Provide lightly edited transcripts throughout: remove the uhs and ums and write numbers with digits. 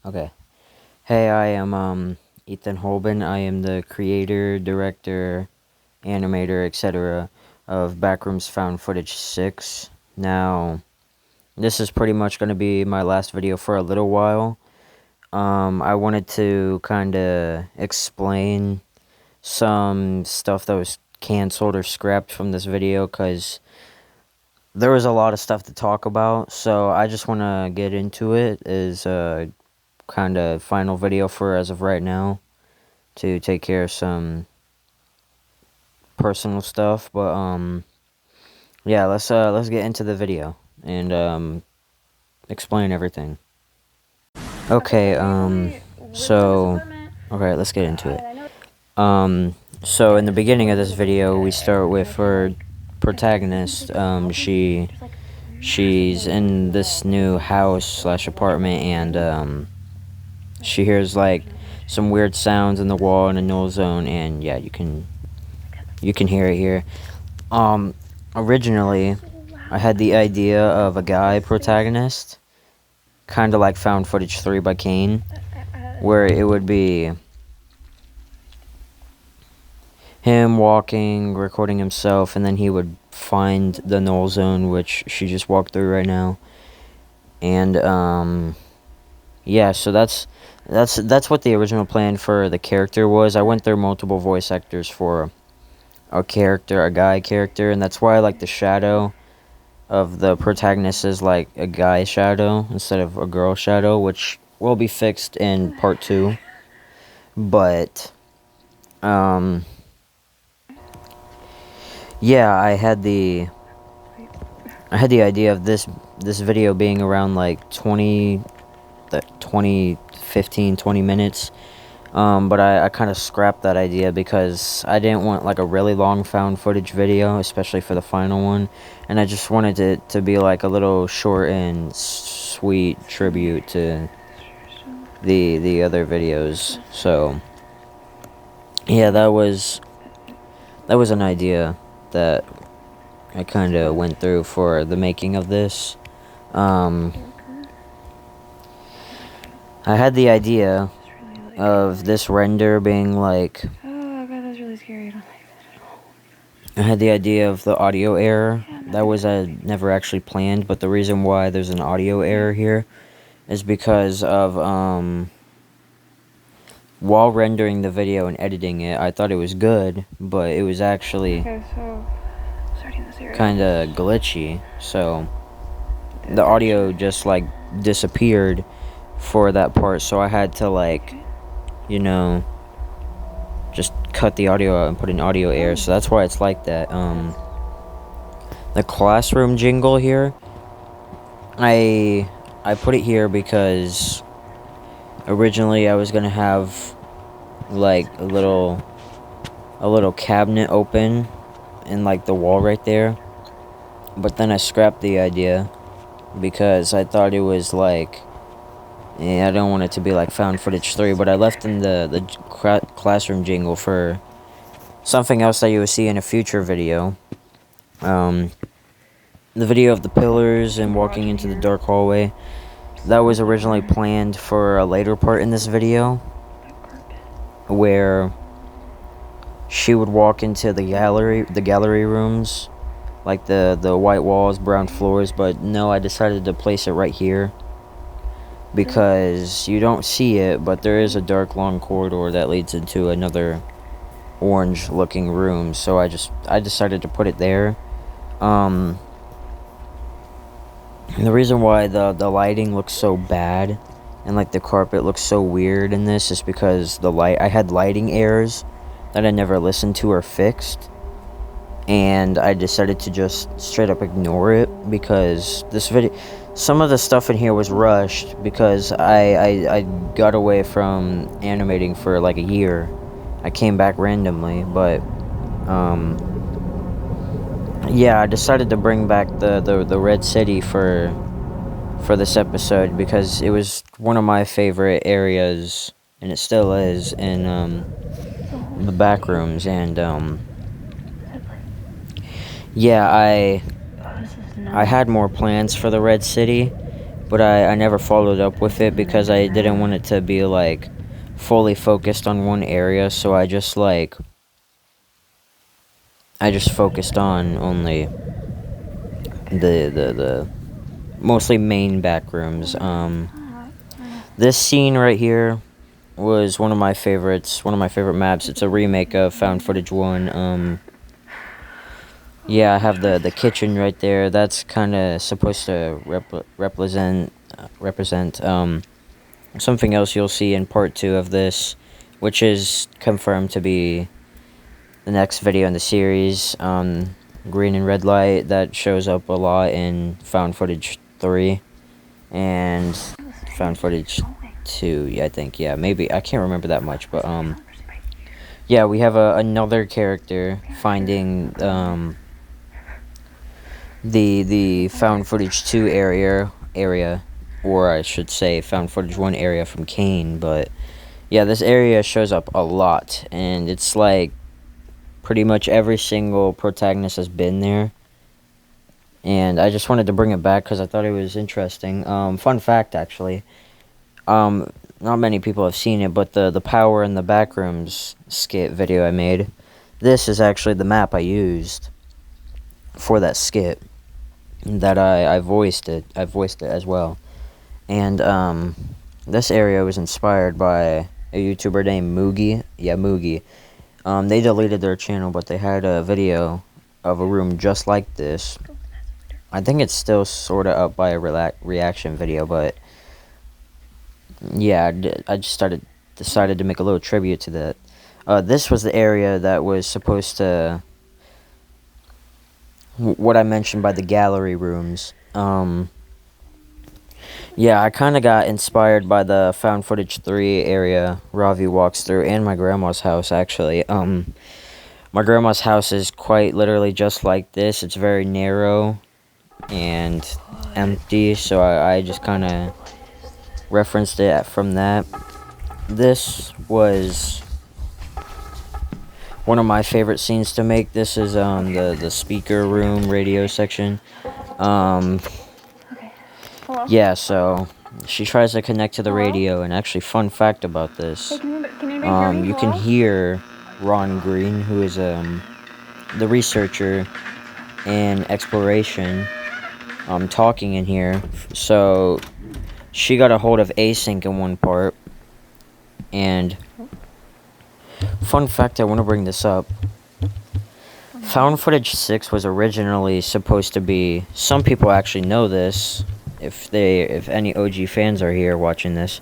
Okay. Hey, I am Ethan Holben. I am the creator, director, animator, etc. of Backrooms Found Footage 6. Now, this is pretty much going to be my last video for a little while. I wanted to kind of explain some stuff that was canceled or scrapped from this video because there was a lot of stuff to talk about. So I just want to get into it as kind of final video for as of right now to take care of some personal stuff, but yeah, let's get into the video and explain everything. Okay, so okay, let's get into it. So in the beginning of this video, we start with our protagonist. She's in this new house slash apartment, and she hears like some weird sounds in the wall in a null zone, and yeah, you can hear it here. Originally, I had the idea of a guy protagonist, kind of like Found Footage 3 by Kane, where it would be him walking, recording himself, and then he would find the null zone, which she just walked through right now. And yeah, so that's what the original plan for the character was. I went through multiple voice actors for a guy character, and that's why I like the shadow of the protagonist is like a guy shadow instead of a girl shadow, which will be fixed in part 2. But yeah, I had the idea of this video being around like 20 minutes. But I kind of scrapped that idea because I didn't want like a really long found footage video, especially for the final one, and I just wanted it to be like a little short and sweet tribute to the other videos. So yeah, that was an idea that I kind of went through for the making of this. I had the idea of this render being like, oh god, that's really scary. I don't like that at all. I had the idea of the audio error. That was never actually planned, but the reason why there's an audio error here is because of while rendering the video and editing it, I thought it was good, but it was actually kind of glitchy. So the audio just like disappeared for that part, so I had to like, you know, just cut the audio out and put an audio error. So that's why it's like that. The classroom jingle here, I put it here because originally I was gonna have like a little cabinet open in like the wall right there, but then I scrapped the idea because I thought it was like, I don't want it to be like Found Footage 3, but I left in the classroom jingle for something else that you will see in a future video. The video of the pillars and walking into the dark hallway, that was originally planned for a later part in this video, where she would walk into the gallery rooms, like the white walls, brown floors, but no, I decided to place it right here, because you don't see it, but there is a dark long corridor that leads into another orange looking room, so I decided to put it there. And the reason why the lighting looks so bad and like the carpet looks so weird in this is because I had lighting errors that I never listened to or fixed, and I decided to just straight up ignore it because this video, some of the stuff in here was rushed because I got away from animating for like a year. I came back randomly, but yeah, I decided to bring back the Red City for this episode because it was one of my favorite areas, and it still is, in the Backrooms. And yeah, I had more plans for the Red City, but I never followed up with it because I didn't want it to be like fully focused on one area, so I just focused on only the mostly main back rooms. This scene right here was one of my favorites, one of my favorite maps. It's a remake of Found Footage 1. Yeah, I have the kitchen right there. That's kind of supposed to represent something else you'll see in part 2 of this, which is confirmed to be the next video in the series. Green and red light, that shows up a lot in Found Footage 3 and Found Footage 2, yeah, I think. Yeah, maybe. I can't remember that much, but yeah, we have another character finding the Found Footage 2 area, or I should say Found Footage 1 area from Kane, but yeah, this area shows up a lot, and it's like pretty much every single protagonist has been there, and I just wanted to bring it back because I thought it was interesting. Fun fact, actually, not many people have seen it, but the Power in the Backrooms skit video I made, this is actually the map I used for that skit, that I voiced it as well. And this area was inspired by a YouTuber named Moogie. Yeah, Moogie. They deleted their channel, but they had a video of a room just like this. I think it's still sort of up by a reaction video, but yeah, I just decided to make a little tribute to that. This was the area that was supposed to, what I mentioned by the gallery rooms. Yeah, I kind of got inspired by the Found Footage 3 area Ravi walks through, and my grandma's house, actually. My grandma's house is quite literally just like this. It's very narrow and empty, so I just kind of referenced it from that. This was one of my favorite scenes to make. This is the speaker room radio section. Hello? Yeah, so she tries to connect to the radio, and actually, fun fact about this, Hey, can you hear me? you can Hello? hear Ron Green, who is the researcher in exploration, talking in here. So she got a hold of async in one part, and fun fact, I want to bring this up. Found Footage 6 was originally supposed to be, some people actually know this, if any OG fans are here watching this.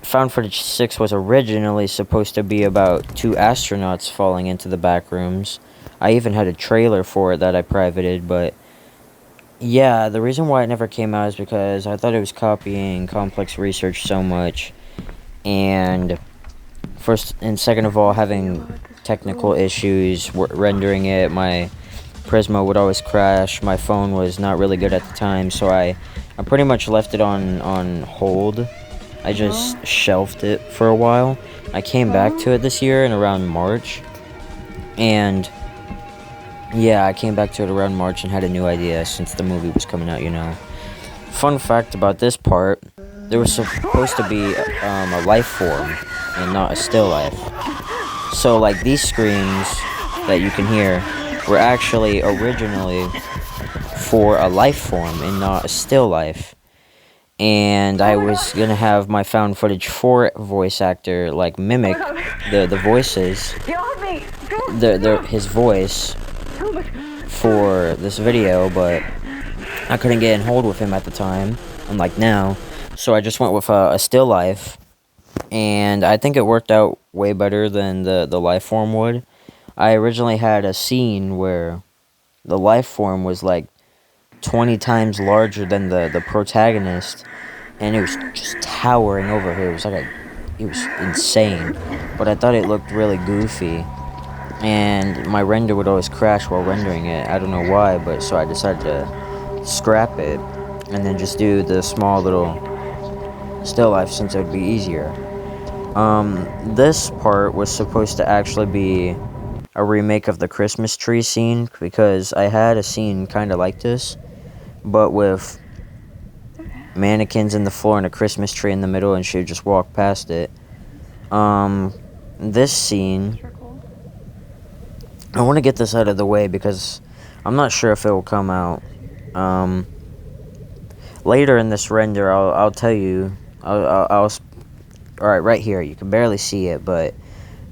Found Footage 6 was originally supposed to be about 2 astronauts falling into the back rooms. I even had a trailer for it that I privated, but yeah, the reason why it never came out is because I thought it was copying complex research so much, and first and second of all, having technical issues rendering it. My Prisma would always crash. My phone was not really good at the time, so I pretty much left it on hold. I just shelved it for a while. I came back to it this year in around March, and yeah, I came back to it around March and had a new idea since the movie was coming out, you know. Fun fact about this part, there was supposed to be a life form and not a still life. So, like, these screams that you can hear were actually originally for a life form and not a still life. And I was gonna have my Found Footage 4 voice actor, like, mimic the voices, his voice for this video, but I couldn't get in hold with him at the time, unlike now. So I just went with a still life, and I think it worked out way better than the life form would. I originally had a scene where the life form was like 20 times larger than the protagonist, and it was just towering over her. It was like it was insane, but I thought it looked really goofy, and my render would always crash while rendering it. I don't know why, but so I decided to scrap it and then just do the small little still life since it would be easier. This part was supposed to actually be a remake of the Christmas tree scene, because I had a scene kind of like this, but with mannequins in the floor and a Christmas tree in the middle, and she would just walk past it. This scene, I want to get this out of the way because I'm not sure if it will come out. Later in this render, I'll tell you. All right here, you can barely see it, but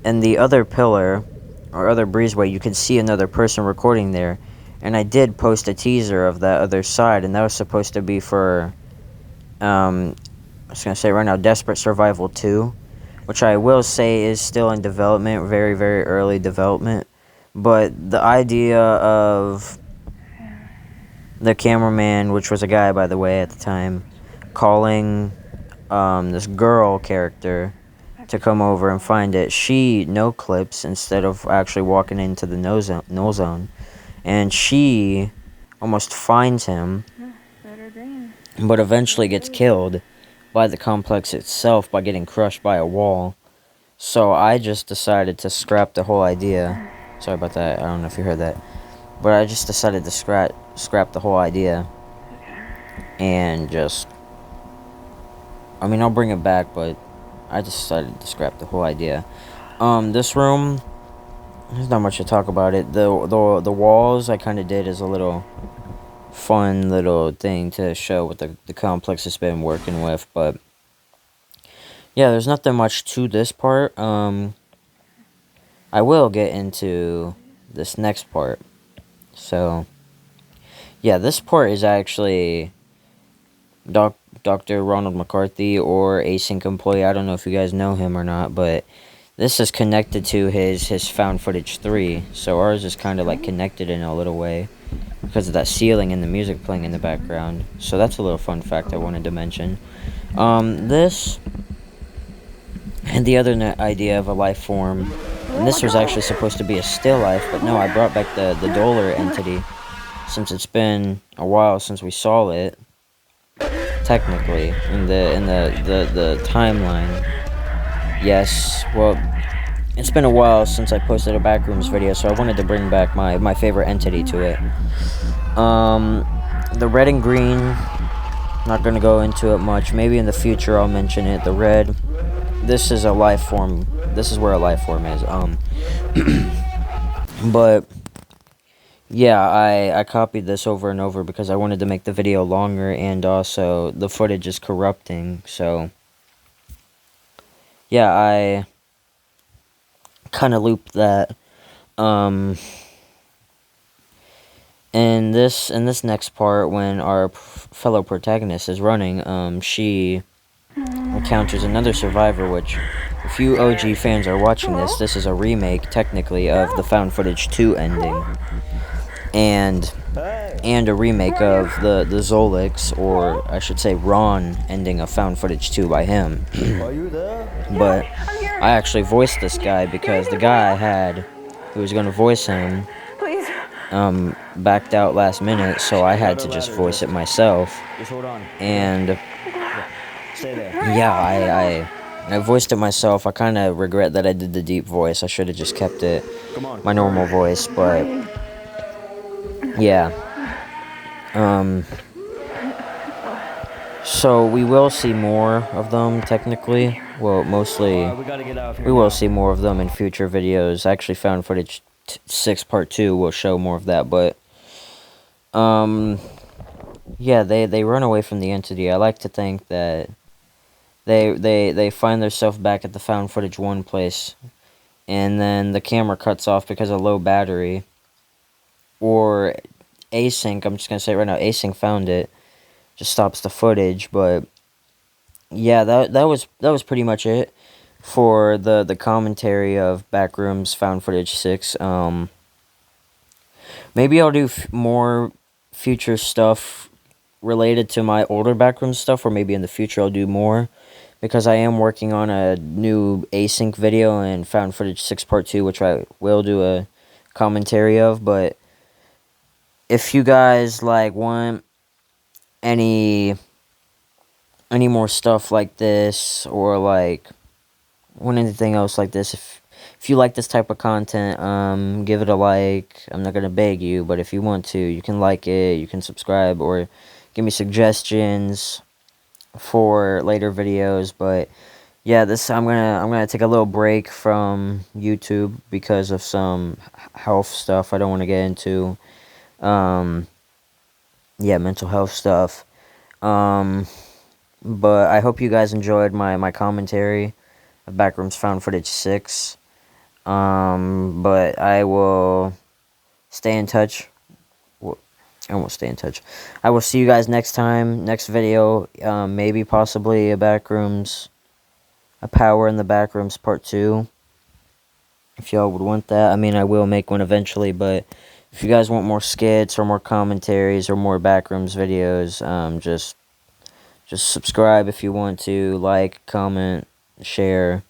in the other pillar or other breezeway, you can see another person recording there. And I did post a teaser of that other side, and that was supposed to be for, I was gonna say right now, Desperate Survival 2, which I will say is still in development, very, very early development. But the idea of the cameraman, which was a guy, by the way, at the time, calling this girl character to come over and find it, she no clips instead of actually walking into the no zone, and she almost finds him, but eventually gets killed by the complex itself by getting crushed by a wall. So I just decided to scrap the whole idea. Sorry about that, I don't know if you heard that, but I just decided to scrap the whole idea and just, I mean, I'll bring it back, but I just decided to scrap the whole idea. This room, there's not much to talk about it. The walls I kind of did as a little fun little thing to show what the complex has been working with, but yeah, there's nothing much to this part. I will get into this next part. So yeah, this part is actually Dr. Ronald McCarthy, or Async employee. I don't know if you guys know him or not, but this is connected to his found footage 3. So ours is kind of like connected in a little way because of that ceiling and the music playing in the background. So that's a little fun fact I wanted to mention. This and the other idea of a life form, and this was actually supposed to be a still life, but no, I brought back the Dollar entity since it's been a while since we saw it. Technically, in the timeline. Yes, well, it's been a while since I posted a Backrooms video, so I wanted to bring back my favorite entity to it. The red and green, not gonna go into it much. Maybe in the future I'll mention it. The red, this is a life form. This is where a life form is. But yeah, I copied this over and over because I wanted to make the video longer, and also the footage is corrupting, so yeah, I kind of looped that. In this next part, when our fellow protagonist is running, she encounters another survivor, which, if you OG fans are watching this is a remake, technically, of the Found Footage 2 ending. And a remake of the Zolix, or I should say Ron, ending of Found Footage 2 by him. But I actually voiced this guy because the guy I had who was going to voice him backed out last minute, so I had to just voice it myself. And yeah, I voiced it myself. I kind of regret that I did the deep voice. I should have just kept it my normal voice, but yeah. So we will see more of them, technically. Well, mostly, we will see more of them in future videos. Actually, Found Footage 6 Part 2 will show more of that, but, yeah, they run away from the entity. I like to think that they find themselves back at the Found Footage 1 place, and then the camera cuts off because of low battery, or Async, I'm just gonna say it right now, Async found it, just stops the footage. But yeah, that was pretty much it for the commentary of Backrooms Found Footage 6. Maybe I'll do more future stuff related to my older Backrooms stuff, or maybe in the future I'll do more, because I am working on a new Async video and Found Footage 6 Part 2, which I will do a commentary of. But if you guys like want any more stuff like this, or like want anything else like this, if you like this type of content, give it a like. I'm not gonna beg you, but if you want to, you can like it, you can subscribe, or give me suggestions. for later videos. But yeah, this I'm gonna take a little break from YouTube because of some health stuff I don't want to get into. Yeah, mental health stuff. But I hope you guys enjoyed my commentary of Backrooms Found Footage 6. But I will stay in touch. Well, I won't stay in touch. I will see you guys next time, next video. Maybe possibly a Power in the Backrooms Part 2. If y'all would want that. I mean, I will make one eventually, but if you guys want more skits or more commentaries or more Backrooms videos, just subscribe if you want to, like, comment, share.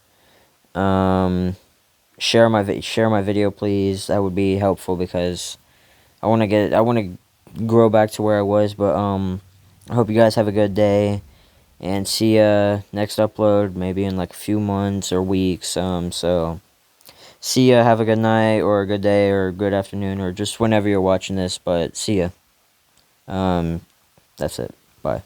Share my video, please. That would be helpful because I want to grow back to where I was. But I hope you guys have a good day and see ya next upload, maybe in like a few months or weeks. So see ya. Have a good night or a good day or a good afternoon or just whenever you're watching this. But see ya. That's it. Bye.